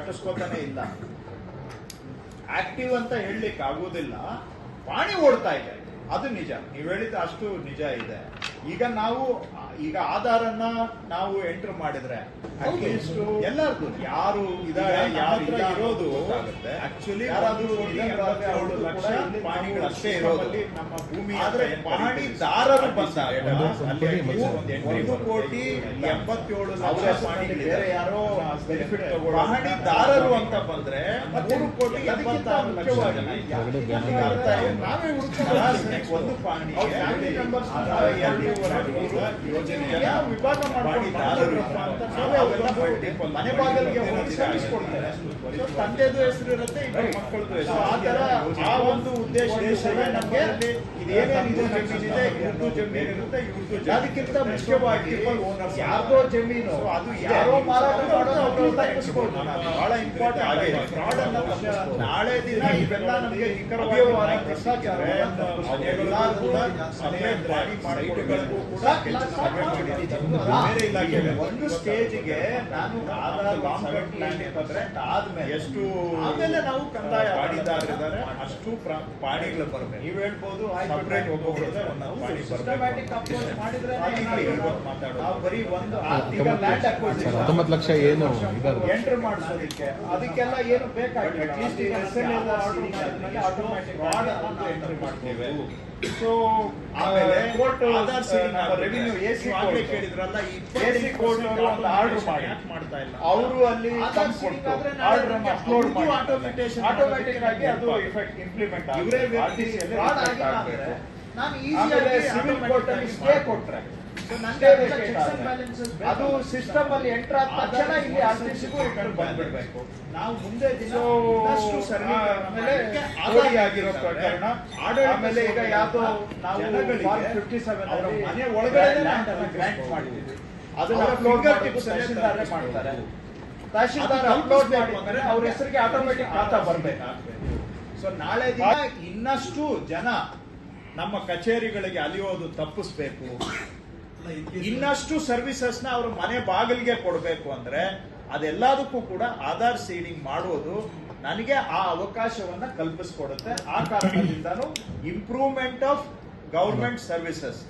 ಕಟ್ಟಿಸ್ಕೊತಾನೆ ಇಲ್ಲ. ಆಕ್ಟಿವ್ ಅಂತ ಹೇಳಲಿಕ್ಕೆ ಆಗುವುದಿಲ್ಲ, ಪಾಣಿ ಓಡ್ತಾ ಇದೆ, ಅದು ನಿಜ. ನೀವು ಹೇಳಿದ ಅಷ್ಟು ನಿಜ ಇದೆ. ಈಗ ಆಧಾರನ್ನ ನಾವು ಎಂಟರ್ ಮಾಡಿದ್ರೆ ಅಟ್ಲೀಸ್ಟ್ ಎಲ್ಲರದು ಯಾರು ಇದಾರೆ ಯಾರು ಇರೋದು ಆಕ್ಚುಲಿ ಲಕ್ಷ ಪಾಣಿಗಳಷ್ಟೇ ಇರೋದು ನಮ್ಮ ಭೂಮಿ. ಆದ್ರೆ ಪಹಣಿದಾರರು ಬಂದಾಗ 1,87,00,000 ಪಾಣಿಗಳಿದೆ. ಯಾರೋ ಬೆನಿಫಿಟ್ ತಗೊಳ್ಳೋ ಪಹಣಿದಾರರು ಅಂತ ಬಂದ್ರೆ 3,86,00,000 ನಾವೇ ಹುಡುಕ ಒಂದು ಪಾಣಿ ಯೋಜನೆಯ ವಿಭಾಗ ಮಾಡಿದಾರರು ಮನೆ ಬಾಗಿಲಿಗೆ ಹೋಗಿ ಸರ್ವಿಸ್ ಕೊಡ್ತಾರೆ. ತಂದೆದು ಹೆಸರು ಇರುತ್ತೆ, ಇಬ್ಬರು ಮಕ್ಕಳದು ಹೆಸರು. ಆ ತರ ಆ ಒಂದು ಉದ್ದೇಶವೇ ನಮ್ಗೆ ಇದೇನೇನಿದೆ ಜಮೀನಿದೆ, ಇವ್ರದ್ದು ಜಮೀನು ಇರುತ್ತೆ, ಇವ್ರದ್ದು. ಅದಕ್ಕಿಂತ ಮುಖ್ಯವಾಗಿ ಯಾರ್ದೋ ಜಮೀನು ಅದು ಯಾರೋ ಮಾರಾಟ ಮಾಡೋದು ಬಹಳ ಇಂಪಾರ್ಟೆಂಟ್ ಆಗಿದೆ. ಫ್ರಾಡ್ ಅನ್ನ ನಾಳೆ ದಿನ ಇವೆಲ್ಲ ನಮಗೆ ನಿಖರವಾಗಿ ಭ್ರಷ್ಟಾಚಾರ ಒಂದು ಸ್ಟೇಜ್ಗೆ ನಾನು ಆಧಾರ್ ಲಾಂಗ್ ಪ್ಲಾನ್ ಅಂತಂದ್ರೆ ಆದ್ಮೇಲೆ ಎಷ್ಟು ಆಮೇಲೆ ನಾವು ಕಂದಾಯ ಪಾಣಿದಾರರಿದ್ದಾರೆ ಅಷ್ಟು ಪಾಣಿಗಳು ಬರಬೇಕು. ನೀವು ಹೇಳ್ಬೋದು ಸಪರೇಟ್ ಒಬ್ಬೊಬ್ಬರದೇ ಸಿಸ್ಟಮ್ಯಾಟಿಕ್ ಅಪ್ರೋಚ್ ಮಾಡಿದ್ರೆ ನಾವು ಬರೀ ಒಂದು ಈಗ ಲ್ಯಾಂಡ್ ಅಕ್ವಿಸಿಷನ್ 19 ಲಕ್ಷ ಏನು ಎಂಟರ್ ಮಾಡಿಸೋದಕ್ಕೆ ಅದಕ್ಕೆಲ್ಲ ಏನು ಬೇಕಾಗಿಲ್ಲ. ಅಟ್ಲೀಸ್ಟ್ ಈಗ SLA ಆಟೋಮ್ಯಾಟಿಕ್ ಫ್ರಾಡ್ ಅಂತ ಎಂಟ್ರಿ ಮಾಡ್ತೀವಿ. ಸೊ ಆಮೇಲೆ ಕೋರ್ಟ್ ಆಧಾರ್ ರೆವಿನ್ಯೂ ಎಸಿ ಕೇಳಿದ್ರಲ್ಲ, ಎಸಿ ಕೋರ್ಟ್ ಅವರು ಒಂದು ಆರ್ಡರ್ ಮಾಡ್ತಾ ಇಲ್ಲ. ಅವರು ಅಲ್ಲಿ ಆರ್ಡರ್ ಅನ್ನು ಅಪ್ಲೋಡ್ ಮಾಡಿ ಆಟೋಮ್ಯಾಟಿಕ್ ಆಗಿ ಅದು ಇಫೆಕ್ಟ್ ಇಂಪ್ಲಿಮೆಂಟ್ ಆಗಿದೆ. ಸಿವಿಲ್ ಕೋರ್ಟ್ ಅಲ್ಲಿ ಸ್ಟೇ ಕೊಟ್ರೆ ಅದು ಸಿಸ್ಟಮ್ ಅಲ್ಲಿ ಎಂಟರ್ ಆದ ತಕ್ಷಣ ಇಲ್ಲಿ ಆರ್ಟಿಸಿಗೂ ಬಂದ್ಬಿಡ್ಬೇಕು. ನಾವು ಮುಂದೆ ದಿನ ಆಗಿರೋ ಪ್ರಕರಣ ಆಮೇಲೆ ಈಗ ಯಾವ್ದೋ ನಾವು 57 ಮನೆ ಒಳಗಡೆ ಗ್ರಾಂಟ್ ಮಾಡಿದ್ದೀವಿ, ಅದನ್ನ ತಹಶೀಲ್ದಾರ್ ಮಾಡ್ತಾರೆ. ತಹಶೀಲ್ದಾರ್ ಅಪ್ಲೋಡ್ ಮಾಡಿದ್ರೆ ಅವ್ರ ಹೆಸರಿಗೆ ಆಟೋಮೆಟಿಕ್ ಖಾತಾ ಬರ್ಬೇಕು. ಸೊ ನಾಳೆ ದಿನ ಇನ್ನಷ್ಟು ಜನ ನಮ್ಮ ಕಚೇರಿಗಳಿಗೆ ಅಲಿಯೋದು ತಪ್ಪಿಸ್ಬೇಕು, ಇನ್ನಷ್ಟು ಸರ್ವಿಸಸ್ ನ ಅವರು ಮನೆ ಬಾಗಿಲಿಗೆ ಕೊಡಬೇಕು ಅಂದ್ರೆ ಅದೆಲ್ಲದಕ್ಕೂ ಕೂಡ ಆಧಾರ್ ಸೀಡಿಂಗ್ ಮಾಡುವುದು ನನಗೆ ಆ ಅವಕಾಶವನ್ನ ಕಲ್ಪಿಸ್ಕೊಡುತ್ತೆ. ಆ ಕಾರಣದಿಂದನೂ ಇಂಪ್ರೂವ್ಮೆಂಟ್ ಆಫ್ ಗವರ್ಮೆಂಟ್ ಸರ್ವಿಸಸ್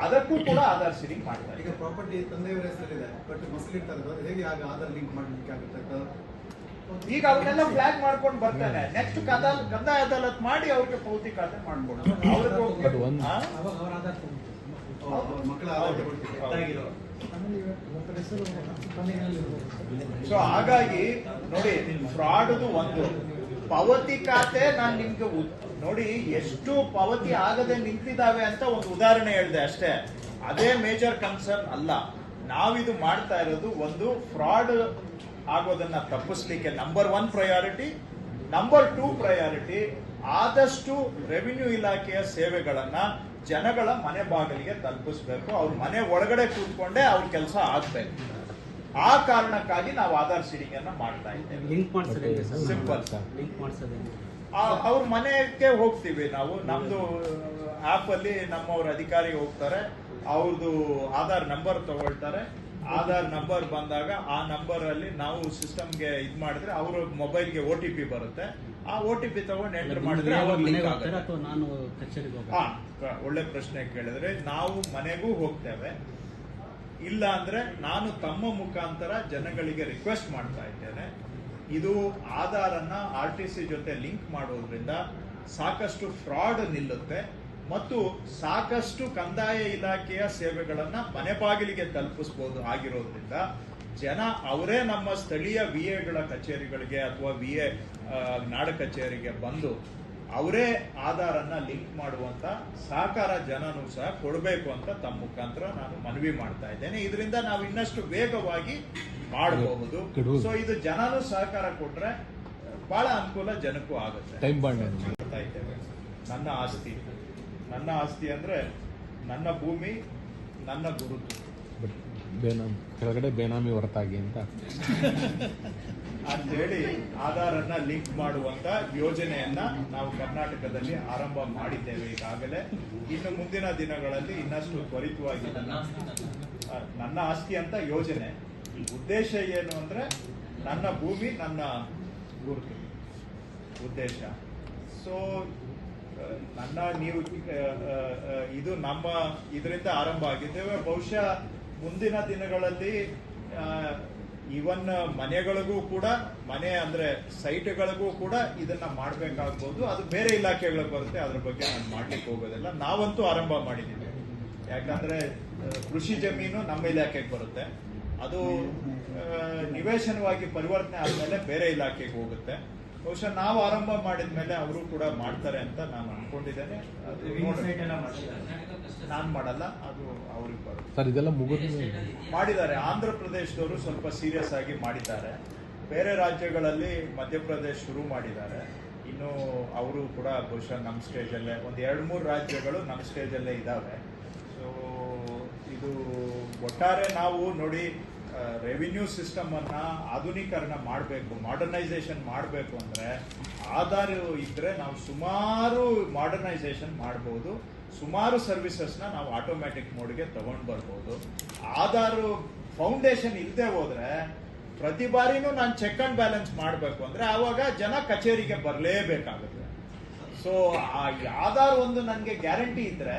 ಅದಕ್ಕೂ ಕೂಡ ಆಧಾರ್ ಸೀಡಿಂಗ್ ಮಾಡ್ತಾರೆ. ಈಗ ಪ್ರಾಪರ್ಟಿ ತಂದೆಯವರ ಹೆಸರಿದೆ, ಬಟ್ ಮಸಲಿರ್ತಾರೆ, ಹೇಗೆ ಆಧಾರ್ ಲಿಂಕ್ ಮಾಡಲಿಕ್ಕೆ ಆಗುತ್ತೆ? ಈಗ ಅವನ್ನೆಲ್ಲ ಫ್ಲಾಗ್ ಮಾಡ್ಕೊಂಡು ಬರ್ತಾನೆ. ನೆಕ್ಸ್ಟ್ ಕಂದಾಯ ಅದಾಲತ್ ಮಾಡಿ ಅವ್ರಿಗೆ ಪೌತಿ ಖಾತೆ ಮಾಡ್ಬೋದು. ಸೊ ಹಾಗಾಗಿ ನೋಡಿ, ಫ್ರಾಡ್ ಒಂದು ಪಾವತಿ ಖಾತೆ ನಾನು ನಿಮ್ಗೆ ನೋಡಿ ಎಷ್ಟು ಪಾವತಿ ಆಗದೆ ನಿಂತಿದ್ದಾವೆ ಅಂತ ಒಂದು ಉದಾಹರಣೆ ಹೇಳಿದೆ ಅಷ್ಟೇ. ಅದೇ ಮೇಜರ್ ಕನ್ಸರ್ನ್ ಅಲ್ಲ. ನಾವಿದು ಮಾಡ್ತಾ ಇರೋದು ಒಂದು ಫ್ರಾಡ್ ಆಗೋದನ್ನ ತಪ್ಪಿಸ್ಲಿಕ್ಕೆ ನಂಬರ್ 1 ಪ್ರಯಾರಿಟಿ. ನಂಬರ್ 2 ಪ್ರಯಾರಿಟಿ ಆದಷ್ಟು ರೆವಿನ್ಯೂ ಇಲಾಖೆಯ ಸೇವೆಗಳನ್ನ ಜನಗಳ ಮನೆ ಬಾಗಿಲಿಗೆ ತಲುಪಿಸ್ಬೇಕು. ಅವ್ರ ಮನೆ ಒಳಗಡೆ ಕೂತ್ಕೊಂಡೆ ಅವ್ರ ಕೆಲಸ ಆಗ್ಬೇಕು. ಆ ಕಾರಣಕ್ಕಾಗಿ ನಾವು ಆಧಾರ್ ಸೀಡಿಂಗ್ ಅನ್ನ ಮಾಡ್ತಾ ಇದ್ದೇವೆ. ಸಿಂಪಲ್. ಅವ್ರ ಮನೆಗೆ ಹೋಗ್ತೀವಿ ನಾವು, ನಮ್ದು ಆಪ್ ಅಲ್ಲಿ ನಮ್ಮವ್ರ ಅಧಿಕಾರಿ ಹೋಗ್ತಾರೆ, ಅವ್ರದ್ದು ಆಧಾರ್ ನಂಬರ್ ತಗೊಳ್ತಾರೆ. ಆಧಾರ್ ನಂಬರ್ ಬಂದಾಗ ಆ ನಂಬರ್ ಅಲ್ಲಿ ನಾವು ಸಿಸ್ಟಮ್ಗೆ ಇದ್ ಮಾಡಿದ್ರೆ ಅವ್ರ ಮೊಬೈಲ್ಗೆ OTP ಬರುತ್ತೆ. ಆ OTP ತಗೊಂಡು ಎಂಟರ್ ಮಾಡಿದ್ರೆ ಒಳ್ಳೆ ಪ್ರಶ್ನೆ ಕೇಳಿದ್ರೆ ನಾವು ಮನೆಗೂ ಹೋಗ್ತೇವೆ. ಇಲ್ಲ ಅಂದ್ರೆ ನಾನು ತಮ್ಮ ಮುಖಾಂತರ ಜನಗಳಿಗೆ ರಿಕ್ವೆಸ್ಟ್ ಮಾಡ್ತಾ ಇದ್ದೇನೆ, ಇದು ಆಧಾರನ್ನ RTC ಜೊತೆ ಲಿಂಕ್ ಮಾಡೋದ್ರಿಂದ ಸಾಕಷ್ಟು ಫ್ರಾಡ್ ನಿಲ್ಲುತ್ತೆ ಮತ್ತು ಸಾಕಷ್ಟು ಕಂದಾಯ ಇಲಾಖೆಯ ಸೇವೆಗಳನ್ನ ಮನೆ ಬಾಗಿಲಿಗೆ ತಲುಪಿಸಬಹುದು. ಆಗಿರೋದ್ರಿಂದ ಜನ ಅವರೇ ನಮ್ಮ ಸ್ಥಳೀಯ VAಗಳ ಕಚೇರಿಗಳಿಗೆ ಅಥವಾ VA ನಾಡ ಕಚೇರಿಗೆ ಬಂದು ಅವರೇ ಆಧಾರನ್ನ ಲಿಂಕ್ ಮಾಡುವಂತ ಸಹಕಾರ ಜನನೂ ಸಹ ಕೊಡಬೇಕು ಅಂತ ತಮ್ಮ ಮುಖಾಂತರ ನಾನು ಮನವಿ ಮಾಡ್ತಾ ಇದ್ದೇನೆ. ಇದರಿಂದ ನಾವು ಇನ್ನಷ್ಟು ವೇಗವಾಗಿ ಮಾಡಬಹುದು. ಸೊ ಇದು ಜನನೂ ಸಹಕಾರ ಕೊಟ್ರೆ ಬಹಳ ಅನುಕೂಲ ಜನಕ್ಕೂ ಆಗುತ್ತೆ. ಮಾಡ್ತಾ ಇದ್ದೇವೆ. ನನ್ನ ಆಸ್ತಿ ಅಂದ್ರೆ ನನ್ನ ಭೂಮಿ, ನನ್ನ ಗುರುತು. ಕೆಳಗಡೆ ಬೇನಾಮಿ ಹೊರತಾಗಿ ಅಂತೇಳಿ ಆಧಾರನ್ನ ಲಿಂಕ್ ಮಾಡುವಂತ ಯೋಜನೆಯನ್ನ ನಾವು ಕರ್ನಾಟಕದಲ್ಲಿ ಆರಂಭ ಮಾಡಿದ್ದೇವೆ ಈಗಾಗಲೇ. ಇನ್ನು ಮುಂದಿನ ದಿನಗಳಲ್ಲಿ ಇನ್ನಷ್ಟು ತ್ವರಿತವಾಗಿ ನನ್ನ ಆಸ್ತಿ ಅಂತ ಯೋಜನೆ. ಉದ್ದೇಶ ಏನು ಅಂದ್ರೆ ನನ್ನ ಭೂಮಿ ನನ್ನ ಗುರುತು ಉದ್ದೇಶ. ಸೊ ನನ್ನ ನೀವು ಇದು ನಮ್ಮ ಇದರಿಂದ ಆರಂಭ ಆಗಿದ್ದೇವೆ. ಬಹುಶಃ ಮುಂದಿನ ದಿನಗಳಲ್ಲಿ ಇವನ್ ಮನೆಗಳಿಗೂ ಕೂಡ, ಮನೆ ಅಂದ್ರೆ ಸೈಟ್ಗಳಿಗೂ ಕೂಡ ಇದನ್ನ ಮಾಡ್ಬೇಕಾಗ್ಬೋದು. ಅದು ಬೇರೆ ಇಲಾಖೆಗಳಿಗೆ ಬರುತ್ತೆ, ಅದ್ರ ಬಗ್ಗೆ ನಾನು ಮಾಡ್ಲಿಕ್ಕೆ ಹೋಗೋದಿಲ್ಲ. ನಾವಂತೂ ಆರಂಭ ಮಾಡಿದ್ದೀವಿ. ಯಾಕಂದ್ರೆ ಕೃಷಿ ಜಮೀನು ನಮ್ಮ ಇಲಾಖೆಗೆ ಬರುತ್ತೆ, ಅದು ನಿವೇಶನವಾಗಿ ಪರಿವರ್ತನೆ ಆದ್ಮೇಲೆ ಬೇರೆ ಇಲಾಖೆಗೆ ಹೋಗುತ್ತೆ. ಬಹುಶಃ ನಾವು ಆರಂಭ ಮಾಡಿದ್ಮೇಲೆ ಅವರು ಕೂಡ ಮಾಡ್ತಾರೆ ಅಂತ ನಾನು ಅನ್ಕೊಂಡಿದ್ದೇನೆ. ನಾನು ಮಾಡಲ್ಲ, ಅದು ಅವ್ರಿಗೆ ಬರುತ್ತೆ. ಸರ್ ಇದೆಲ್ಲ ಮುಗಿದ ಮಾಡಿದ್ದಾರೆ. ಆಂಧ್ರ ಪ್ರದೇಶದವರು ಸ್ವಲ್ಪ ಸೀರಿಯಸ್ ಆಗಿ ಮಾಡಿದ್ದಾರೆ. ಬೇರೆ ರಾಜ್ಯಗಳಲ್ಲಿ ಮಧ್ಯಪ್ರದೇಶ ಶುರು ಮಾಡಿದ್ದಾರೆ. ಇನ್ನು ಅವರು ಕೂಡ ಬಹುಶಃ ನಮ್ಮ ಸ್ಟೇಜಲ್ಲೇ, ಒಂದು 2-3 ರಾಜ್ಯಗಳು ನಮ್ಮ ಸ್ಟೇಜಲ್ಲೇ ಇದ್ದಾವೆ. ಸೊ ಇದು ಒಟ್ಟಾರೆ ನಾವು ನೋಡಿ, ರೆವಿನ್ಯೂ ಸಿಸ್ಟಮ್ ಅನ್ನ ಆಧುನೀಕರಣ ಮಾಡಬೇಕು, ಮಾಡರ್ನೈಸೇಷನ್ ಮಾಡಬೇಕು ಅಂದ್ರೆ ಆಧಾರ್ ಇದ್ರೆ ನಾವು ಸುಮಾರು ಮಾಡರ್ನೈಸೇಷನ್ ಮಾಡಬಹುದು. ಸುಮಾರು ಸರ್ವಿಸಸ್ನ ನಾವು ಆಟೋಮ್ಯಾಟಿಕ್ ಮೋಡ್ಗೆ ತಗೊಂಡು ಬರ್ಬೋದು. ಆಧಾರ್ ಫೌಂಡೇಶನ್ ಇಲ್ಲದೆ ಹೋದ್ರೆ ಪ್ರತಿ ಬಾರಿನೂ ನಾನು ಚೆಕ್ ಅಂಡ್ ಬ್ಯಾಲೆನ್ಸ್ ಮಾಡಬೇಕು ಅಂದ್ರೆ ಆವಾಗ ಜನ ಕಚೇರಿಗೆ ಬರಲೇಬೇಕಾಗುತ್ತೆ. ಸೊ ಆ ಆಧಾರ್ ಒಂದು ನನಗೆ ಗ್ಯಾರಂಟಿ ಇದ್ರೆ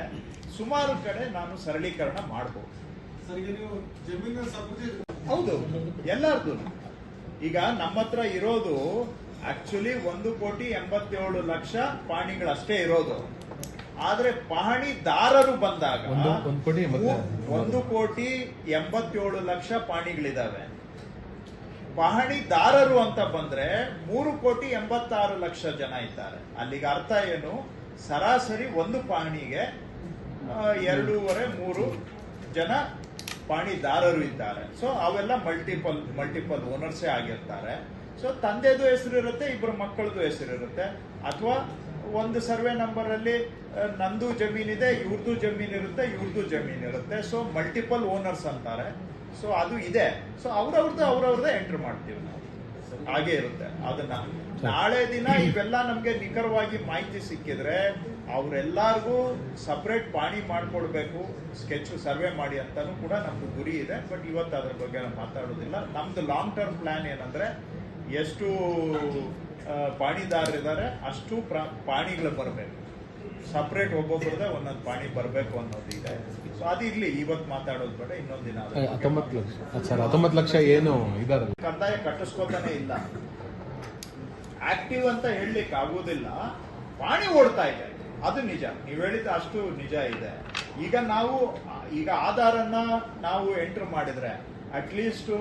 ಸುಮಾರು ಕಡೆ ನಾನು ಸರಳೀಕರಣ ಮಾಡಬಹುದು. ಹೌದು, ಎಲ್ಲಾರ್ದು. ಈಗ ನಮ್ಮ ಹತ್ರ ಇರೋದು ಆಕ್ಚುಲಿ 1,87,00,000 ಪಹಣಿಗಳಷ್ಟೇ ಇರೋದು. ಆದ್ರೆ ಪಹಣಿದಾರರು ಬಂದಾಗ 1,87,00,000 ಪಹಣಿಗಳಿದಾವೆ. ಪಹಣಿದಾರರು ಅಂತ ಬಂದ್ರೆ 3,86,00,000 ಜನ ಇದ್ದಾರೆ. ಅಲ್ಲಿಗೆ ಅರ್ಥ ಏನು, ಸರಾಸರಿ ಒಂದು ಪಹಣಿಗೆ 2.5-3 ಜನ ಪಹಣಿದಾರರು ಇದ್ದಾರೆ. ಸೊ ಅವೆಲ್ಲ ಮಲ್ಟಿಪಲ್ ಓನರ್ಸೇ ಆಗಿರ್ತಾರೆ. ಸೊ ತಂದೆದು ಹೆಸರು ಇರುತ್ತೆ, ಇಬ್ಬರು ಮಕ್ಕಳದು ಹೆಸರು ಇರುತ್ತೆ. ಅಥವಾ ಒಂದು ಸರ್ವೆ ನಂಬರ್ ಅಲ್ಲಿ ನಂದು ಜಮೀನಿದೆ, ಇವ್ರದ್ದು ಜಮೀನ್ ಇರುತ್ತೆ, ಇವ್ರದ್ದು ಜಮೀನ್ ಇರುತ್ತೆ. ಸೊ ಮಲ್ಟಿಪಲ್ ಓನರ್ಸ್ ಅಂತಾರೆ. ಸೊ ಅದು ಇದೆ. ಸೊ ಅವ್ರವ್ರದ್ದೇ ಎಂಟರ್ ಮಾಡ್ತೀವಿ ನಾವು. ಹಾಗೆ ಇರುತ್ತೆ. ಅದನ್ನ ನಾಳೆ ದಿನ ಇವೆಲ್ಲ ನಮ್ಗೆ ನಿಖರವಾಗಿ ಮಾಹಿತಿ ಸಿಕ್ಕಿದ್ರೆ ಅವ್ರೆಲ್ಲಾರ್ಗೂ ಸಪರೇಟ್ ಪಾಣಿ ಮಾಡ್ಕೊಡ್ಬೇಕು, ಸ್ಕೆಚ್ ಸರ್ವೆ ಮಾಡಿ ಅಂತಾನು ಕೂಡ ನಮ್ದು ಗುರಿ ಇದೆ. ಬಟ್ ಇವತ್ತು ಅದ್ರ ಬಗ್ಗೆ ನಾವು ಮಾತಾಡೋದಿಲ್ಲ. ನಮ್ದು ಲಾಂಗ್ ಟರ್ಮ್ ಪ್ಲಾನ್ ಏನಂದ್ರೆ, ಎಷ್ಟು ಪಾಣಿದಾರರಿದ್ದಾರೆ ಅಷ್ಟು ಪಾಣಿಗಳು ಬರಬೇಕು. ಸಪರೇಟ್ ಒಬ್ಬೊಬ್ಬರದೇ ಒಂದೊಂದು ಪಾಣಿ ಬರಬೇಕು ಅನ್ನೋದು ಇದೆ. ಸೊ ಅದಿರ್ಲಿ, ಇವತ್ತು ಮಾತಾಡೋದು ಬೇಡ, ಇನ್ನೊಂದು ದಿನ. 19 ಲಕ್ಷ ಏನು ಇದಾರೆ, ಕಂದಾಯ ಕಟ್ಟಿಸ್ಕೊತಾನೆ ಇಲ್ಲ. ಆಕ್ಟಿವ್ ಅಂತ ಹೇಳಲಿಕ್ಕೆ ಆಗುವುದಿಲ್ಲ. ಪಾಣಿ ಓಡ್ತಾ ಇದೆ, ಅದು ನಿಜ. ನೀವು ಹೇಳಿದ ಅಷ್ಟು ನಿಜ ಇದೆ. ಈಗ ಆಧಾರನ್ನ ನಾವು ಎಂಟರ್ ಮಾಡಿದ್ರೆ ಅಟ್ಲೀಸ್ಟ್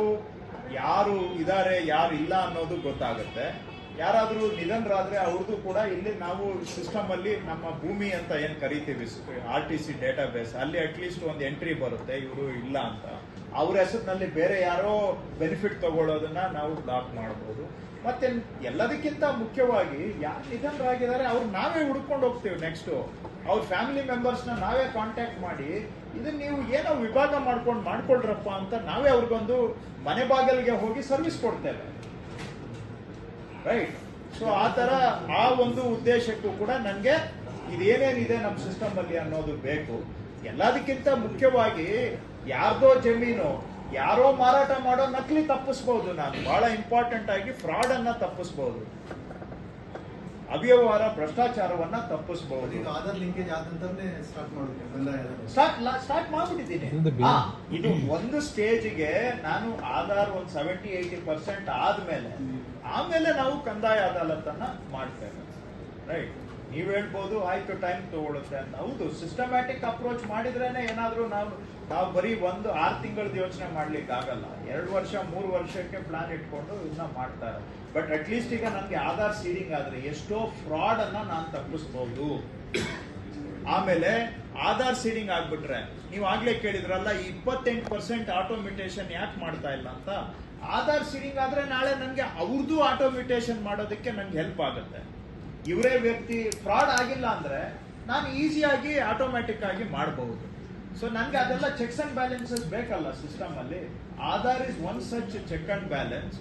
ಯಾರು ಇದ್ದಾರೆ ಯಾರು ಇಲ್ಲ ಅನ್ನೋದು ಗೊತ್ತಾಗುತ್ತೆ. ಯಾರಾದ್ರೂ ನಿಧನರಾದ್ರೆ ಅವ್ರದ್ದು ಕೂಡ ಇಲ್ಲಿ ನಾವು ಸಿಸ್ಟಮ್ ಅಲ್ಲಿ ನಮ್ಮ ಭೂಮಿ ಅಂತ ಏನ್ ಕರಿತೀವಿ, RTC ಡೇಟಾಬೇಸ್ ಅಲ್ಲಿ ಅಟ್ಲೀಸ್ಟ್ ಒಂದು ಎಂಟ್ರಿ ಬರುತ್ತೆ, ಇವರು ಇಲ್ಲ ಅಂತ. ಅವ್ರ ಹೆಸರಿನಲ್ಲಿ ಬೇರೆ ಯಾರೋ ಬೆನಿಫಿಟ್ ತಗೊಳ್ಳೋದನ್ನ ನಾವು ಬ್ಲಾಕ್ ಮಾಡಬಹುದು. ಮತ್ತೆ ಎಲ್ಲದಕ್ಕಿಂತ ಮುಖ್ಯವಾಗಿ ಯಾರು ನಿಧನರಾಗಿದ್ದಾರೆ ಅವ್ರು ನಾವೇ ಹುಡ್ಕೊಂಡು ಹೋಗ್ತೀವಿ. ನೆಕ್ಸ್ಟ್ ಅವ್ರ ಫ್ಯಾಮಿಲಿ ಮೆಂಬರ್ಸ್ ನ ನಾವೇ ಕಾಂಟ್ಯಾಕ್ಟ್ ಮಾಡಿ, ಇದನ್ನ ನೀವು ಏನೋ ವಿಭಾಗ ಮಾಡ್ಕೊಳ್ರಪ್ಪ ಅಂತ ನಾವೇ ಅವ್ರಿಗೊಂದು ಮನೆ ಬಾಗಿಲಿಗೆ ಹೋಗಿ ಸರ್ವಿಸ್ ಕೊಡ್ತೇವೆ. ರೈಟ್. ಸೊ ಆ ತರ ಆ ಒಂದು ಉದ್ದೇಶಕ್ಕೂ ಕೂಡ ನನಗೆ ಇದೇನೇನಿದೆ ನಮ್ಮ ಸಿಸ್ಟಮ್ ಅಲ್ಲಿ ಅನ್ನೋದು ಬೇಕು. ಎಲ್ಲದಕ್ಕಿಂತ ಮುಖ್ಯವಾಗಿ ಯಾರ್ದೋ ಜಮೀನು ಯಾರೋ ಮಾರಾಟ ಮಾಡೋ ನಕಲಿ ತಪ್ಪಿಸಬಹುದು. ನಾನು ಬಹಳ ಇಂಪಾರ್ಟೆಂಟ್ ಆಗಿ ಫ್ರಾಡ್ ಅನ್ನ ತಪ್ಪಿಸಬಹುದು, ಅವ್ಯವಹಾರ ಭ್ರಷ್ಟಾಚಾರವನ್ನ ತಪ್ಪಿಸಬಹುದು. ಆಧಾರ್ ಲಿಂಕೇಜ್ ಆದಂತಾನೆ ಸ್ಟಾರ್ಟ್ ಮಾಡ್ಬಿಟ್ಟಿದ್ದೀನಿ. ಇದು ಒಂದು ಸ್ಟೇಜ್ಗೆ ನಾನು ಆಧಾರ್ ಒಂದು 70-80% ಆಮೇಲೆ ನಾವು ಕಂದಾಯ ಅದಾಲತನ್ನ ಮಾಡ್ತೇವೆ. ರೈಟ್. ನೀವ್ ಹೇಳ್ಬೋದು ಆಯ್ತು ಟೈಮ್ ತಗೊಳುತ್ತೆ ಅಂತ. ಹೌದು, ಸಿಸ್ಟಮ್ಯಾಟಿಕ್ ಅಪ್ರೋಚ್ ಮಾಡಿದ್ರೇನೆ ಏನಾದ್ರೂ ನಾವು ಬರೀ 6 ತಿಂಗಳದ ಯೋಚನೆ ಮಾಡ್ಲಿಕ್ಕೆ ಆಗಲ್ಲ. 2 ವರ್ಷ 3 ವರ್ಷಕ್ಕೆ ಪ್ಲಾನ್ ಇಟ್ಕೊಂಡು ಇದನ್ನ ಮಾಡ್ತಾರೆ. ಬಟ್ ಅಟ್ಲೀಸ್ಟ್ ಈಗ ನನ್ಗೆ ಆಧಾರ್ ಸೀಡಿಂಗ್ ಆದ್ರೆ ಎಷ್ಟೋ ಫ್ರಾಡ್ ಅನ್ನ ನಾನು ತಪ್ಪಿಸಬಹುದು. ಆಮೇಲೆ ಆಧಾರ್ ಸೀಡಿಂಗ್ ಆಗ್ಬಿಟ್ರೆ ನೀವು ಆಗ್ಲೇ ಕೇಳಿದ್ರಲ್ಲ 28% ಆಟೋಮಿಟೇಷನ್ ಯಾಕೆ ಮಾಡ್ತಾ ಇಲ್ಲ ಅಂತ. ಆಧಾರ್ ಸೀಡಿಂಗ್ ಆದ್ರೆ ನಾಳೆ ನನ್ಗೆ ಅವ್ರದ್ದು ಆಟೋಮಿಟೇಷನ್ ಮಾಡೋದಕ್ಕೆ ನಂಗೆ ಹೆಲ್ಪ್ ಆಗುತ್ತೆ. ಇವರೇ ವ್ಯಕ್ತಿ ಫ್ರಾಡ್ ಆಗಿಲ್ಲ ಅಂದ್ರೆ ನಾನು ಈಸಿಯಾಗಿ ಆಟೋಮ್ಯಾಟಿಕ್ ಆಗಿ ಮಾಡಬಹುದು. ಸೊ ನನ್ಗೆ ಅದೆಲ್ಲ ಚೆಕ್ಸ್ ಅಂಡ್ ಬ್ಯಾಲೆನ್ಸಸ್ ಬೇಕಲ್ಲ ಸಿಸ್ಟಮ್ ಅಲ್ಲಿ. Aadhaar is one such check and balance.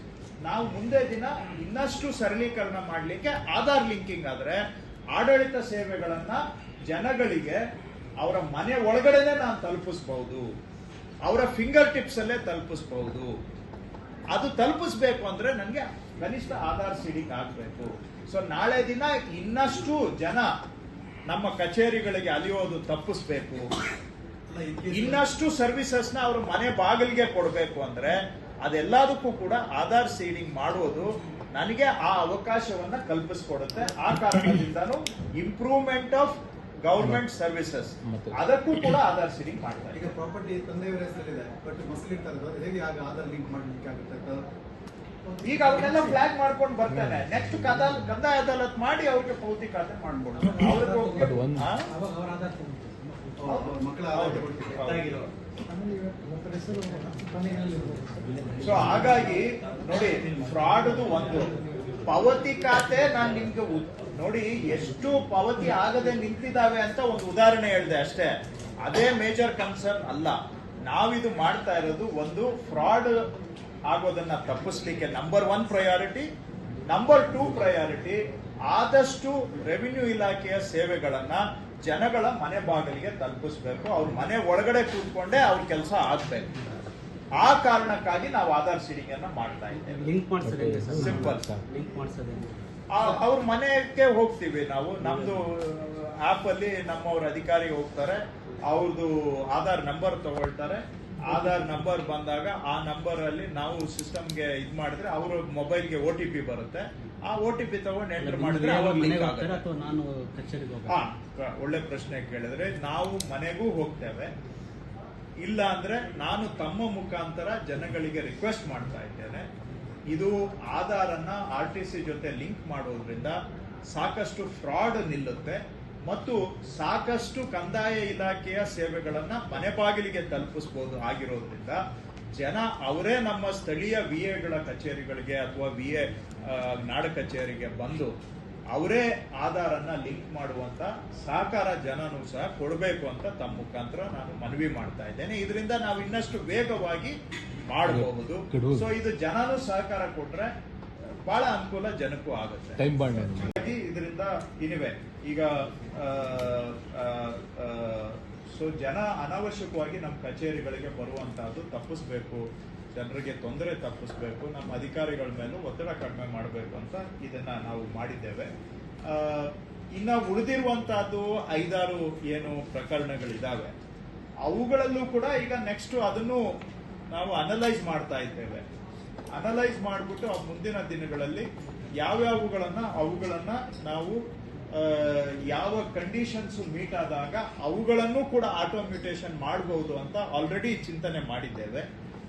ನಾವು ಮುಂದೆ ದಿನ ಇನ್ನಷ್ಟು ಸರಳೀಕರಣ ಮಾಡಲಿಕ್ಕೆ ಆಧಾರ್ ಲಿಂಕಿಂಗ್ ಆದ್ರೆ ಆಡಳಿತ ಸೇವೆಗಳನ್ನ ಜನಗಳಿಗೆ ಅವರ ಮನೆ ಒಳಗಡೆನೆ ನಾನು ತಲುಪಿಸಬಹುದು, ಅವರ ಫಿಂಗರ್ ಟಿಪ್ಸ್ ಅಲ್ಲೇ ತಲುಪಿಸಬಹುದು. ಅದು ತಲುಪಿಸ್ಬೇಕು ಅಂದ್ರೆ ನನಗೆ ಕನಿಷ್ಠ ಆಧಾರ್ ಸೀಡಿಂಗ್ ಆಗ್ಬೇಕು. ಸೊ ನಾಳೆ ದಿನ ಇನ್ನಷ್ಟು ಜನ ನಮ್ಮ ಕಚೇರಿಗಳಿಗೆ ಅಲಿಯೋದು ತಪ್ಪಿಸ್ಬೇಕು, ಇನ್ನಷ್ಟು ಸರ್ವಿಸಸ್ ನ ಅವ್ರ ಮನೆ ಬಾಗಿಲಿಗೆ ಕೊಡಬೇಕು ಅಂದ್ರೆ ಅದೆಲ್ಲದಕ್ಕೂ ಕೂಡ ಆಧಾರ್ ಸೀಡಿಂಗ್ ಮಾಡೋದು ನನಗೆ ಆ ಅವಕಾಶವನ್ನ ಕಲ್ಪಿಸ್ಕೊಡುತ್ತೆ. ಆ ಕಾರಣದಿಂದಾನು ಇಂಪ್ರೂವ್ಮೆಂಟ್ ಆಫ್ ಗವರ್ಮೆಂಟ್ ಸರ್ವಿಸಸ್ ಅದಕ್ಕೂ ಕೂಡ ಆಧಾರ್ ಸೀಡಿಂಗ್ ಮಾಡ್ತಾರೆ. ಈಗ ಪ್ರಾಪರ್ಟಿ ತಂದೆಯವರ ಹೆಸರಲ್ಲಿದೆ, ಬಟ್ ಮಸಲಿಡ್ತಾರೆ, ಅದು ಹೇಗೆ ಆಗ ಆಧಾರ್ ಲಿಂಕ್ ಮಾಡ್ಲಿಕ್ಕೆ ಆಗುತ್ತೆ? ಈಗ ಅವನ್ನೆಲ್ಲ ಫ್ಲಾಗ್ ಮಾಡ್ಕೊಂಡು ಬರ್ತಾನೆ, ನೆಕ್ಸ್ಟ್ ಕಂದಾಯ ಅದಾಲತ್ ಮಾಡಿ ಅವ್ರಿಗೆ ಪೌತಿ ಖಾತೆ ಮಾಡ್ಕೊಡೋದು. ಮಕ್ಕಳ ಆದಾಯ ಕೊಡ್ತೀವಿ. ಸೊ ಹಾಗಾಗಿ ನೋಡಿ, ಫ್ರಾಡ್ದು ಒಂದು ಪಾವತಿ ಖಾತೆ ನಾನು ನಿಮ್ಗೆ ನೋಡಿ ಎಷ್ಟು ಪಾವತಿ ಆಗದೆ ನಿಂತಿದ್ದಾವೆ ಅಂತ ಒಂದು ಉದಾಹರಣೆ ಹೇಳಿದೆ ಅಷ್ಟೇ. ಅದೇ ಮೇಜರ್ ಕನ್ಸರ್ನ್ ಅಲ್ಲ. ನಾವಿದು ಮಾಡ್ತಾ ಇರೋದು ಒಂದು ಫ್ರಾಡ್ ಆಗೋದನ್ನ ತಪ್ಪಿಸ್ಲಿಕ್ಕೆ ನಂಬರ್ 1 ಪ್ರಯಾರಿಟಿ. ನಂಬರ್ 2 ಪ್ರಯಾರಿಟಿ, ಆದಷ್ಟು ರೆವಿನ್ಯೂ ಇಲಾಖೆಯ ಸೇವೆಗಳನ್ನ ಜನಗಳ ಮನೆ ಬಾಗಿಲಿಗೆ ತಲುಪಿಸ್ಬೇಕು. ಅವ್ರ ಮನೆ ಒಳಗಡೆ ಕೂತ್ಕೊಂಡೇ ಅವ್ರ ಕೆಲಸ ಆಗ್ಬೇಕು. ಆ ಕಾರಣಕ್ಕಾಗಿ ನಾವು ಆಧಾರ್ ಸೀಡಿಂಗ್ ಅನ್ನ ಮಾಡ್ತಾ ಇದ್ದೇವೆ. ಲಿಂಕ್ ಮಾಡ್ಸೋದೇ ಸಿಂಪಲ್. ಲಿಂಕ್ ಮಾಡ್ಸೋದೇ ಅವ್ರ ಮನೆಗೆ ಹೋಗ್ತೀವಿ ನಾವು, ನಮ್ದು ಆಪ್ ಅಲ್ಲಿ ನಮ್ಮವ್ರ ಅಧಿಕಾರಿ ಹೋಗ್ತಾರೆ, ಅವ್ರದ್ದು ಆಧಾರ್ ನಂಬರ್ ತಗೊಳ್ತಾರೆ. ಆಧಾರ್ ನಂಬರ್ ಬಂದಾಗ ಆ ನಂಬರ್ ಅಲ್ಲಿ ನಾವು ಸಿಸ್ಟಮ್ಗೆ ಇದ್ ಮಾಡಿದ್ರೆ ಅವ್ರ ಮೊಬೈಲ್ಗೆ OTP ಬರುತ್ತೆ. ಆ OTP ತಗೊಂಡು ಎಂಟರ್ ಮಾಡಿದ್ರೆ ಅಥವಾ ನಾನು ಕಚೇರಿಗೆ ಒಳ್ಳೆ ಪ್ರಶ್ನೆ ಕೇಳಿದ್ರೆ, ನಾವು ಮನೆಗೂ ಹೋಗ್ತೇವೆ. ಇಲ್ಲ ಅಂದ್ರೆ ನಾನು ತಮ್ಮ ಮುಖಾಂತರ ಜನಗಳಿಗೆ ರಿಕ್ವೆಸ್ಟ್ ಮಾಡ್ತಾ ಇದ್ದೇನೆ, ಇದು ಆಧಾರ್ ಅನ್ನ RTC ಜೊತೆ ಲಿಂಕ್ ಮಾಡೋದ್ರಿಂದ ಸಾಕಷ್ಟು ಫ್ರಾಡ್ ನಿಲ್ಲುತ್ತೆ ಮತ್ತು ಸಾಕಷ್ಟು ಕಂದಾಯ ಇಲಾಖೆಯ ಸೇವೆಗಳನ್ನ ಮನೆ ಬಾಗಿಲಿಗೆ ತಲುಪಿಸಬಹುದು. ಆಗಿರೋದ್ರಿಂದ ಜನ ಅವರೇ ನಮ್ಮ ಸ್ಥಳೀಯ VAಗಳ ಕಚೇರಿಗಳಿಗೆ ಅಥವಾ VA ನಾಡ ಕಚೇರಿಗೆ ಬಂದು ಅವರೇ ಆಧಾರ್ ಅನ್ನ ಲಿಂಕ್ ಮಾಡುವಂತ ಸಹಕಾರ ಜನನೂ ಸಹ ಕೊಡಬೇಕು ಅಂತ ತಮ್ಮ ಮುಖಾಂತರ ನಾನು ಮನವಿ ಮಾಡ್ತಾ ಇದ್ದೇನೆ. ಇದರಿಂದ ನಾವು ಇನ್ನಷ್ಟು ವೇಗವಾಗಿ ಮಾಡಬಹುದು. ಸೊ ಇದು ಜನನೂ ಸಹಕಾರ ಕೊಟ್ರೆ ಬಹಳ ಅನುಕೂಲ ಜನಕ್ಕೂ ಆಗುತ್ತೆ. ಹಾಗಾಗಿ ಇದರಿಂದ ಇನಿವೆ ಈಗ ಸೊ ಜನ ಅನಾವಶ್ಯಕವಾಗಿ ನಮ್ಮ ಕಚೇರಿಗಳಿಗೆ ಬರುವಂತಹದ್ದು ತಪ್ಪಿಸ್ಬೇಕು, ಜನರಿಗೆ ತೊಂದರೆ ತಪ್ಪಿಸ್ಬೇಕು, ನಮ್ಮ ಅಧಿಕಾರಿಗಳ ಮೇಲೂ ಒತ್ತಡ ಕಡಿಮೆ ಮಾಡಬೇಕು ಅಂತ ಇದನ್ನ ನಾವು ಮಾಡಿದ್ದೇವೆ. ಇನ್ನ ಉಳಿದಿರುವಂತಹದ್ದು 5-6 ಏನು ಪ್ರಕರಣಗಳಿದಾವೆ, ಅವುಗಳಲ್ಲೂ ಕೂಡ ಈಗ ನೆಕ್ಸ್ಟ್ ಅದನ್ನು ನಾವು ಅನಲೈಸ್ ಮಾಡ್ತಾ ಇದ್ದೇವೆ. ಅನಲೈಸ್ ಮಾಡಿಬಿಟ್ಟು ಮುಂದಿನ ದಿನಗಳಲ್ಲಿ ಅವುಗಳನ್ನ ನಾವು ಯಾವ ಕಂಡೀಷನ್ಸ್ ಮೀಟ್ ಆದಾಗ ಅವುಗಳನ್ನು ಕೂಡ ಆಟೋಮ್ಯೂಟೇಷನ್ ಮಾಡಬಹುದು ಅಂತ ಆಲ್ರೆಡಿ ಚಿಂತನೆ ಮಾಡಿದ್ದೇವೆ.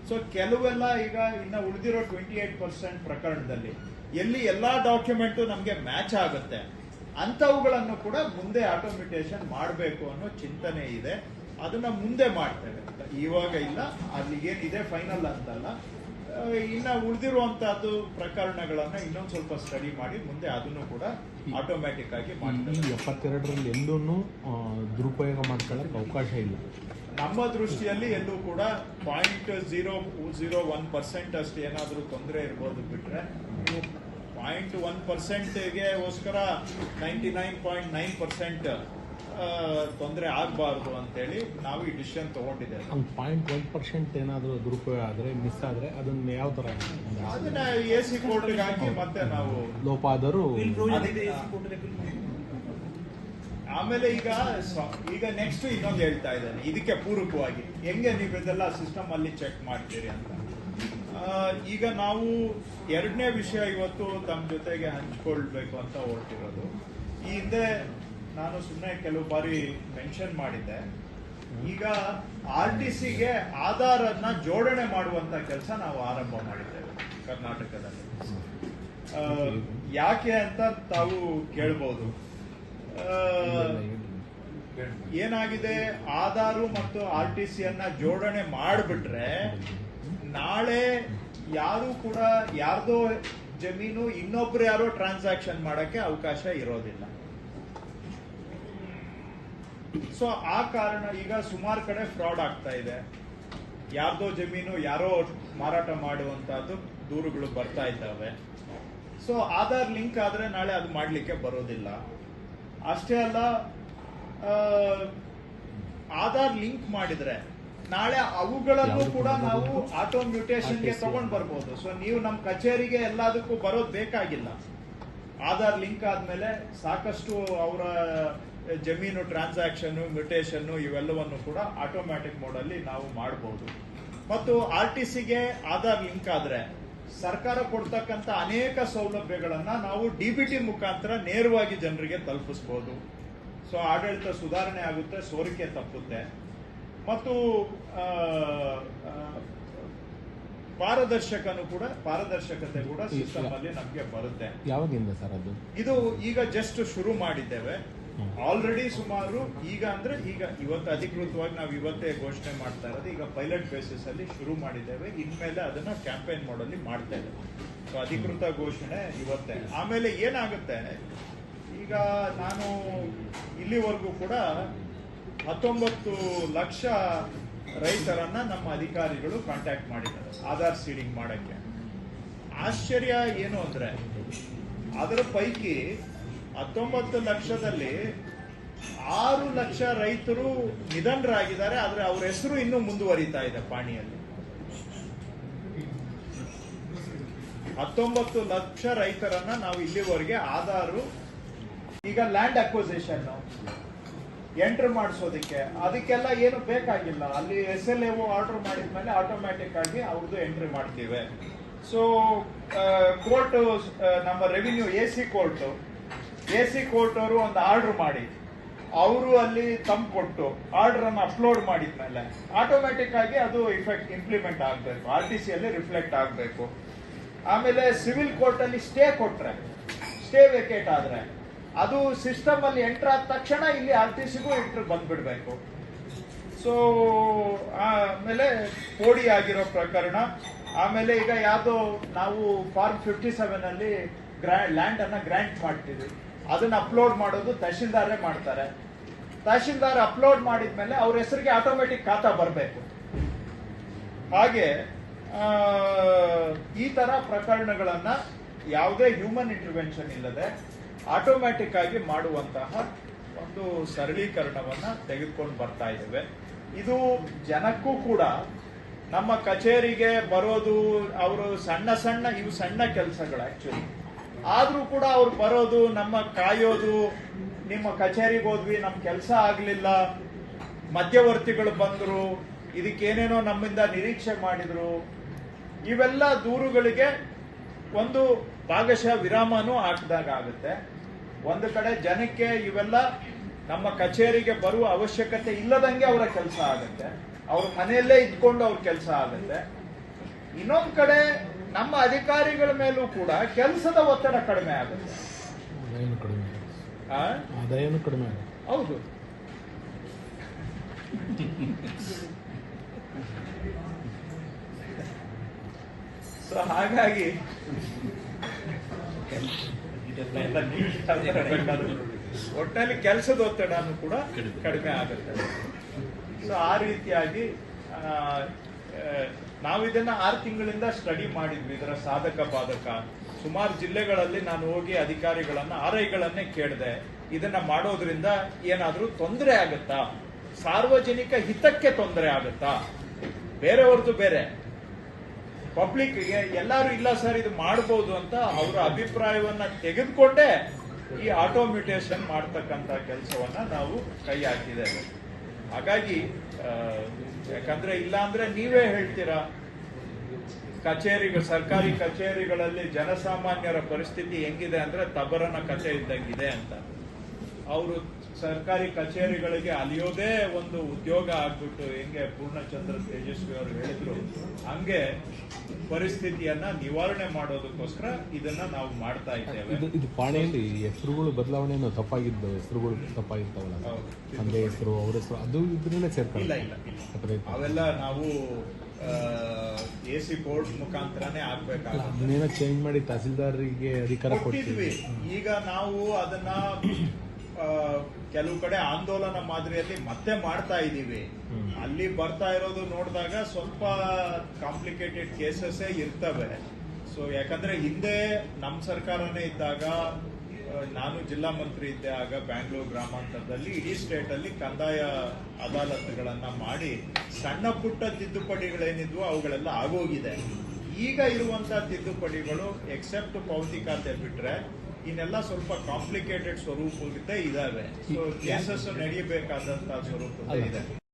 ಸೊ ಕೆಲವೆಲ್ಲ ಈಗ ಇನ್ನ ಉಳಿದಿರೋ 28% ಪ್ರಕರಣದಲ್ಲಿ ಎಲ್ಲಿ ಎಲ್ಲಾ ಡಾಕ್ಯುಮೆಂಟು ನಮಗೆ ಮ್ಯಾಚ್ ಆಗುತ್ತೆ ಅಂತವುಗಳನ್ನು ಕೂಡ ಮುಂದೆ ಆಟೋಮ್ಯೂಟೇಷನ್ ಮಾಡಬೇಕು ಅನ್ನೋ ಚಿಂತನೆ ಇದೆ. ಅದನ್ನ ಮುಂದೆ ಮಾಡ್ತೇವೆ, ಇವಾಗ ಇಲ್ಲ. ಅಲ್ಲಿ ಏನಿದೆ ಫೈನಲ್ ಅಂತಲ್ಲ, ಇನ್ನ ಉಳಿದಿರುವಂತಹದ್ದು ಪ್ರಕರಣಗಳನ್ನ ಇನ್ನೊಂದು ಸ್ವಲ್ಪ ಸ್ಟಡಿ ಮಾಡಿ ಮುಂದೆ ಅದನ್ನು ಕೂಡ ಆಟೋಮ್ಯಾಟಿಕ್ ಆಗಿ ಮಾಡ್ತೇವೆ. 72ರಲ್ಲಿ ಎಲ್ಲೂ ದುರುಪಯೋಗ ಮಾಡ್ಕೊಳ್ಳೋಕೆ ಅವಕಾಶ ಇಲ್ಲ ನಮ್ಮ ದೃಷ್ಟಿಯಲ್ಲಿ. ಎಲ್ಲೂ ಕೂಡ 0.001% ಅಷ್ಟು ಏನಾದರೂ ತೊಂದರೆ ಇರ್ಬೋದು ಬಿಟ್ರೆ 0.1%ಗೋಸ್ಕರ 99.9% ತೊಂದರೆ ಆಗಬಾರ್ದು ಅಂತೇಳಿ ನಾವು ಈ ಡಿಸಿಷನ್ ತಗೊಂಡಿದ್ದೇವೆ. 0.1% ಏನಾದರೂ ದುರುಪಯೋಗ ಆದರೆ ಮಿಸ್ ಆದರೆ ಅದನ್ನ ಯಾವ ತರ ಅದನ್ನ AC ಕೋರ್ಟ್ಗೆ ಹಾಕಿ ಮತ್ತೆ ನಾವು ಲೋಪ ಆದರೂ ಆಮೇಲೆ ಈಗ ನೆಕ್ಸ್ಟ್ ಇನ್ನೊಂದು ಹೇಳ್ತಾ ಇದ್ದೇನೆ ಇದಕ್ಕೆ ಪೂರಕವಾಗಿ, ಹೆಂಗೆ ನೀವು ಇದೆಲ್ಲ ಸಿಸ್ಟಮ್ ಅಲ್ಲಿ ಚೆಕ್ ಮಾಡ್ತೀರಿ ಅಂತ. ಈಗ ನಾವು 2ನೇ ವಿಷಯ ಇವತ್ತು ತಮ್ಮ ಜೊತೆಗೆ ಹಂಚ್ಕೊಳ್ಬೇಕು ಅಂತ ಹೊರಟಿರೋದು. ಈ ಹಿಂದೆ ನಾನು ಸುಮ್ಮನೆ ಕೆಲವು ಬಾರಿ ಮೆನ್ಷನ್ ಮಾಡಿದ್ದೆ, ಈಗ RTCಗೆ ಆಧಾರ್ ಅನ್ನ ಜೋಡಣೆ ಮಾಡುವಂತ ಕೆಲಸ ನಾವು ಆರಂಭ ಮಾಡಿದ್ದೇವೆ ಕರ್ನಾಟಕದಲ್ಲಿ. ಯಾಕೆ ಅಂತ ತಾವು ಕೇಳ್ಬೋದು. ಏನಾಗಿದೆ, ಆಧಾರು ಮತ್ತು RTCಯನ್ನ ಜೋಡಣೆ ಮಾಡಿಬಿಟ್ರೆ ನಾಳೆ ಯಾರು ಕೂಡ ಯಾರ್ದೋ ಜಮೀನು ಇನ್ನೊಬ್ರು ಯಾರೋ ಟ್ರಾನ್ಸಾಕ್ಷನ್ ಮಾಡಕ್ಕೆ ಅವಕಾಶ ಇರೋದಿಲ್ಲ. ಸೊ ಆ ಕಾರಣ ಈಗ ಸುಮಾರು ಕಡೆ ಫ್ರಾಡ್ ಆಗ್ತಾ ಇದೆ. ಯಾರ್ದೋ ಜಮೀನು ಯಾರೋ ಮಾರಾಟ ಮಾಡುವಂತಹದ್ದು ದೂರುಗಳು ಬರ್ತಾ ಇದ್ದಾವೆ. ಸೊ ಆಧಾರ್ ಲಿಂಕ್ ಆದ್ರೆ ನಾಳೆ ಅದು ಮಾಡ್ಲಿಕ್ಕೆ ಬರೋದಿಲ್ಲ. ಅಷ್ಟೇ ಅಲ್ಲ, ಆಧಾರ್ ಲಿಂಕ್ ಮಾಡಿದ್ರೆ ನಾಳೆ ಅವುಗಳನ್ನು ಕೂಡ ನಾವು ಆಟೋ ಮ್ಯೂಟೇಶನ್ಗೆ ತಗೊಂಡ್ ಬರ್ಬೋದು. ಸೊ ನೀವು ನಮ್ಮ ಕಚೇರಿಗೆ ಎಲ್ಲದಕ್ಕೂ ಬರೋದು ಬೇಕಾಗಿಲ್ಲ. ಆಧಾರ್ ಲಿಂಕ್ ಆದ್ಮೇಲೆ ಸಾಕಷ್ಟು ಅವರ ಜಮೀನು ಟ್ರಾನ್ಸಾಕ್ಷನ್ ಮ್ಯೂಟೇಶನ್ ಇವೆಲ್ಲವನ್ನು ಕೂಡ ಆಟೋಮ್ಯಾಟಿಕ್ ಮೋಡ್ ಅಲ್ಲಿ ನಾವು ಮಾಡಬಹುದು. ಮತ್ತು RTCಗೆ ಆಧಾರ್ ಲಿಂಕ್ ಆದ್ರೆ ಸರ್ಕಾರ ಕೊಡ್ತಕ್ಕಂತ ಅನೇಕ ಸೌಲಭ್ಯಗಳನ್ನ ನಾವು DBT ಮುಖಾಂತರ ನೇರವಾಗಿ ಜನರಿಗೆ ತಲುಪಿಸಬಹುದು. ಸೊ ಆಡಳಿತ ಸುಧಾರಣೆ ಆಗುತ್ತೆ, ಸೋರಿಕೆ ತಪ್ಪುತ್ತೆ ಮತ್ತು ಪಾರದರ್ಶಕತೆ ಕೂಡ ಸಿಸ್ಟಮ್ ಅಲ್ಲಿ ನಮಗೆ ಬರುತ್ತೆ. ಯಾವಾಗಿಂದ ಸರ್ ಅದು? ಇದು ಈಗ ಜಸ್ಟ್ ಶುರು ಮಾಡಿದ್ದೇವೆ. ಆಲ್ರೆಡಿ ಸುಮಾರು ಈಗ ಇವತ್ತು ಅಧಿಕೃತವಾಗಿ ನಾವು ಇವತ್ತೇ ಘೋಷಣೆ ಮಾಡ್ತಾ ಇರೋದು. ಈಗ ಪೈಲಟ್ ಬೇಸಿಸ್ ಅಲ್ಲಿ ಶುರು ಮಾಡಿದ್ದೇವೆ. ಇನ್ಮೇಲೆ ಅದನ್ನ ಕ್ಯಾಂಪೇನ್ ಮೋಡ್ ಅಲ್ಲಿ ಮಾಡ್ತಾ ಇದ್ದೇವೆ. ಸೊ ಅಧಿಕೃತ ಘೋಷಣೆ ಇವತ್ತೇ. ಆಮೇಲೆ ಏನಾಗುತ್ತೆ, ಈಗ ನಾನು ಇಲ್ಲಿವರೆಗೂ ಕೂಡ 19 ಲಕ್ಷ ರೈತರನ್ನ ನಮ್ಮ ಅಧಿಕಾರಿಗಳು ಕಾಂಟ್ಯಾಕ್ಟ್ ಮಾಡಿದ್ದಾರೆ ಆಧಾರ್ ಸೀಡಿಂಗ್ ಮಾಡಕ್ಕೆ. ಆಶ್ಚರ್ಯ ಏನು ಅಂದ್ರೆ ಅದರ ಪೈಕಿ 19 ಲಕ್ಷದಲ್ಲಿ 6 ಲಕ್ಷ ರೈತರು ನಿಧನರಾಗಿದ್ದಾರೆ. ಆದ್ರೆ ಅವ್ರ ಹೆಸರು ಇನ್ನೂ ಮುಂದುವರಿತಾ ಇದೆ ಪಾಣಿಯಲ್ಲಿ. 19 ಲಕ್ಷ ರೈತರನ್ನ ನಾವು ಇಲ್ಲಿವರೆಗೆ ಆಧಾರು ಈಗ ಲ್ಯಾಂಡ್ ಅಕ್ವಿಸಿಷನ್ ಎಂಟರ್ ಮಾಡಿಸೋದಕ್ಕೆ ಅದಕ್ಕೆಲ್ಲ ಏನು ಬೇಕಾಗಿಲ್ಲ. ಅಲ್ಲಿ SLAO ಆರ್ಡರ್ ಮಾಡಿದ್ಮೇಲೆ ಆಟೋಮ್ಯಾಟಿಕ್ ಆಗಿ ಅವ್ರದ್ದು ಎಂಟ್ರಿ ಮಾಡ್ತೀವಿ. ಸೊ ಕೋರ್ಟ್ ನಮ್ಮ ರೆವಿನ್ಯೂ AC ಕೋರ್ಟ್ ಅವರು ಒಂದು ಆರ್ಡರ್ ಮಾಡಿ ಅವರು ಅಲ್ಲಿ ಕೊಟ್ಟು ಆರ್ಡರ್ ಅನ್ನು ಅಪ್ಲೋಡ್ ಮಾಡಿದ್ಮೇಲೆ ಆಟೋಮ್ಯಾಟಿಕ್ ಆಗಿ ಅದು ಇಂಪ್ಲಿಮೆಂಟ್ ಆಗಬೇಕು, RTC ಅಲ್ಲಿ ರಿಫ್ಲೆಕ್ಟ್ ಆಗಬೇಕು. ಆಮೇಲೆ ಸಿವಿಲ್ ಕೋರ್ಟ್ ಅಲ್ಲಿ ಸ್ಟೇ ವೇಕೇಟ್ ಆದ್ರೆ ಅದು ಸಿಸ್ಟಮ್ ಅಲ್ಲಿ ಎಂಟರ್ ಆದ ತಕ್ಷಣ ಇಲ್ಲಿ RTCಗೂ ಎಂಟ್ರ್ ಬಂದ್ಬಿಡ್ಬೇಕು. ಸೊ ಆಮೇಲೆ ಪೋಡಿ ಆಗಿರೋ ಪ್ರಕರಣ, ಆಮೇಲೆ ಈಗ ಯಾವ್ದೋ ನಾವು ಫಾರ್ಮ್ 57 ಅಲ್ಲಿ ಲ್ಯಾಂಡ್ ಅನ್ನ ಗ್ರಾಂಟ್ ಮಾಡ್ತೀವಿ, ಅದನ್ನ ಅಪ್ಲೋಡ್ ಮಾಡೋದು ತಹಶೀಲ್ದಾರೇ ಮಾಡ್ತಾರೆ. ತಹಶೀಲ್ದಾರ್ ಅಪ್ಲೋಡ್ ಮಾಡಿದ್ಮೇಲೆ ಅವ್ರ ಹೆಸರಿಗೆ ಆಟೋಮೆಟಿಕ್ ಖಾತಾ ಬರಬೇಕು. ಹಾಗೆ ಈ ತರ ಪ್ರಕರಣಗಳನ್ನ ಯಾವುದೇ ಹ್ಯೂಮನ್ ಇಂಟರ್ವೆನ್ಷನ್ ಇಲ್ಲದೆ ಆಟೋಮ್ಯಾಟಿಕ್ ಆಗಿ ಮಾಡುವಂತಹ ಒಂದು ಸರಳೀಕರಣವನ್ನ ತೆಗೆದುಕೊಂಡು ಬರ್ತಾ ಇದ್ದೇವೆ. ಇದು ಜನಕ್ಕೂ ಕೂಡ ನಮ್ಮ ಕಚೇರಿಗೆ ಬರೋದು ಅವರು ಸಣ್ಣ ಕೆಲಸಗಳು ಆಕ್ಚುಲಿ, ಆದ್ರೂ ಕೂಡ ಅವ್ರು ಬರೋದು ನಮ್ಮ ಕಾಯೋದು, ನಿಮ್ಮ ಕಚೇರಿಗೆ ಹೋದ್ವಿ ನಮ್ ಕೆಲಸ ಆಗ್ಲಿಲ್ಲ, ಮಧ್ಯವರ್ತಿಗಳು ಬಂದ್ರು, ಇದಕ್ಕೇನೇನೋ ನಮ್ಮಿಂದ ನಿರೀಕ್ಷೆ ಮಾಡಿದ್ರು, ಇವೆಲ್ಲ ದೂರುಗಳಿಗೆ ಒಂದು ಭಾಗಶಃ ವಿರಾಮನೂ ಹಾಕಿದಾಗ ಆಗುತ್ತೆ. ಒಂದು ಕಡೆ ಜನಕ್ಕೆ ಇವೆಲ್ಲ ನಮ್ಮ ಕಚೇರಿಗೆ ಬರುವ ಅವಶ್ಯಕತೆ ಇಲ್ಲದಂಗೆ ಅವರ ಕೆಲಸ ಆಗುತ್ತೆ, ಅವ್ರ ಮನೆಯಲ್ಲೇ ಇದ್ಕೊಂಡು ಅವ್ರ ಕೆಲಸ ಆಗುತ್ತೆ. ಇನ್ನೊಂದು ಕಡೆ ನಮ್ಮ ಅಧಿಕಾರಿಗಳ ಮೇಲೂ ಕೂಡ ಕೆಲಸದ ಒತ್ತಡ ಕಡಿಮೆ ಆಗುತ್ತೆ, ಆದಾಯನೂ ಕಡಿಮೆ ಆಗುತ್ತೆ. ಹೌದು. ಸೊ ಹಾಗಾಗಿ ಒಟ್ಟಲ್ಲಿ ಕೆಲಸದ ಒತ್ತಡನೂ ಕೂಡ ಕಡಿಮೆ ಆಗುತ್ತೆ. ಸೊ ಆ ರೀತಿಯಾಗಿ ನಾವು ಇದನ್ನ 6 ತಿಂಗಳಿಂದ ಸ್ಟಡಿ ಮಾಡಿದ್ವಿ. ಇದರ ಸಾಧಕ ಬಾಧಕ ಸುಮಾರು ಜಿಲ್ಲೆಗಳಲ್ಲಿ ನಾನು ಹೋಗಿ ಅಧಿಕಾರಿಗಳನ್ನ RIಗಳನ್ನೇ ಕೇಳಿದೆ, ಇದನ್ನ ಮಾಡೋದ್ರಿಂದ ಏನಾದ್ರೂ ತೊಂದರೆ ಆಗುತ್ತಾ, ಸಾರ್ವಜನಿಕ ಹಿತಕ್ಕೆ ತೊಂದರೆ ಆಗುತ್ತಾ, ಬೇರೆಯವ್ರದ್ದು ಬೇರೆ, ಪಬ್ಲಿಕ್ಗೆ ಎಲ್ಲರೂ ಇಲ್ಲ ಸರ್ ಇದು ಮಾಡಬಹುದು ಅಂತ ಅವರ ಅಭಿಪ್ರಾಯವನ್ನ ತೆಗೆದುಕೊಂಡೇ ಈ ಆಟೋಮ್ಯೂಟೇಷನ್ ಮಾಡ್ತಕ್ಕಂತ ಕೆಲಸವನ್ನ ನಾವು ಕೈ ಹಾಕಿದ್ದೇವೆ. ಹಾಗಾಗಿ ಯಾಕಂದ್ರೆ ಇಲ್ಲ ಅಂದ್ರೆ ನೀವೇ ಹೇಳ್ತೀರಾ, ಸರ್ಕಾರಿ ಕಚೇರಿಗಳಲ್ಲಿ ಜನಸಾಮಾನ್ಯರ ಪರಿಸ್ಥಿತಿ ಹೆಂಗಿದೆ ಅಂದ್ರೆ ತಬರನ ಕಥೆ ಇದ್ದಂಗಿದೆ ಅಂತ. ಅವರು ಸರ್ಕಾರಿ ಕಚೇರಿಗಳಿಗೆ ಅಲಿಯೋದೇ ಒಂದು ಉದ್ಯೋಗ ಆಗ್ಬಿಟ್ಟು ಹೆಂಗೆ ಪೂರ್ಣಚಂದ್ರ ತೇಜಸ್ವಿ ಅವರು ಹೇಳಿದ್ರು ಹಂಗೆ ಪರಿಸ್ಥಿತಿಯನ್ನ ನಿವಾರಣೆ ಮಾಡೋದಕ್ಕೋಸ್ಕರ ಇದನ್ನ ನಾವು ಮಾಡ್ತಾ ಇದ್ದೇವೆ. ಇದು ಪಾಣಿಯಲ್ಲಿ ಹೆಸರುಗಳು ಬದಲಾವಣೆ ತಪ್ಪಾಗಿದ್ದು, ಹೆಸರುಗಳು ತಪ್ಪಾಗಿರ್ತಾವಲ್ಲ, ತಂದೆ ಹೆಸರು ಅವ್ರ ಹೆಸರು ಅದು ಇದ್ರಲ್ಲೇ ಸೇರ್ಕೊಳ್ಳಿ. ಇಲ್ಲ ಅವೆಲ್ಲ ನಾವು AC ಕೋರ್ಟ್ ಮುಖಾಂತರನೇ ಆಗ್ಬೇಕಾಗುತ್ತೆ. ಅದನ್ನೇನೋ ಚೇಂಜ್ ಮಾಡಿ ತಹಸೀಲ್ದಾರರಿಗೆ ಅಧಿಕಾರ ಕೊಟ್ಟಿದ್ವಿ. ಈಗ ನಾವು ಅದನ್ನ ಕೆಲವು ಕಡೆ ಆಂದೋಲನ ಮಾದರಿಯಲ್ಲಿ ಮತ್ತೆ ಮಾಡ್ತಾ ಇದ್ದೀವಿ. ಅಲ್ಲಿ ಬರ್ತಾ ಇರೋದು ನೋಡಿದಾಗ ಸ್ವಲ್ಪ ಕಾಂಪ್ಲಿಕೇಟೆಡ್ ಕೇಸಸ್ ಇರ್ತವೆ. ಸೊ ಯಾಕಂದ್ರೆ ಹಿಂದೆ ನಮ್ಮ ಸರ್ಕಾರನೇ ಇದ್ದಾಗ ನಾನು ಜಿಲ್ಲಾ ಮಂತ್ರಿ ಇದ್ದೆ ಆಗ ಬ್ಯಾಂಗ್ಳೂರು ಗ್ರಾಮಾಂತರದಲ್ಲಿ ಇಡೀ ಸ್ಟೇಟ್ ಅಲ್ಲಿ ಕಂದಾಯ ಅದಾಲತ್ಗಳನ್ನ ಮಾಡಿ ಸಣ್ಣ ಪುಟ್ಟ ತಿದ್ದುಪಡಿಗಳೇನಿದ್ವು ಅವುಗಳೆಲ್ಲ ಆಗೋಗಿದೆ. ಈಗ ಇರುವಂತ ತಿದ್ದುಪಡಿಗಳು ಎಕ್ಸೆಪ್ಟ್ ಪಾವತಿ ಖಾತೆ ಬಿಟ್ರೆ ಇನ್ನೆಲ್ಲ ಸ್ವಲ್ಪ ಕಾಂಪ್ಲಿಕೇಟೆಡ್ ಸ್ವರೂಪದ ಇದಾವೆ. ಸೊ ಕೇಸಸ್ ನಡೆಯಬೇಕಾದಂತಹ ಸ್ವರೂಪದ ಇದೆ.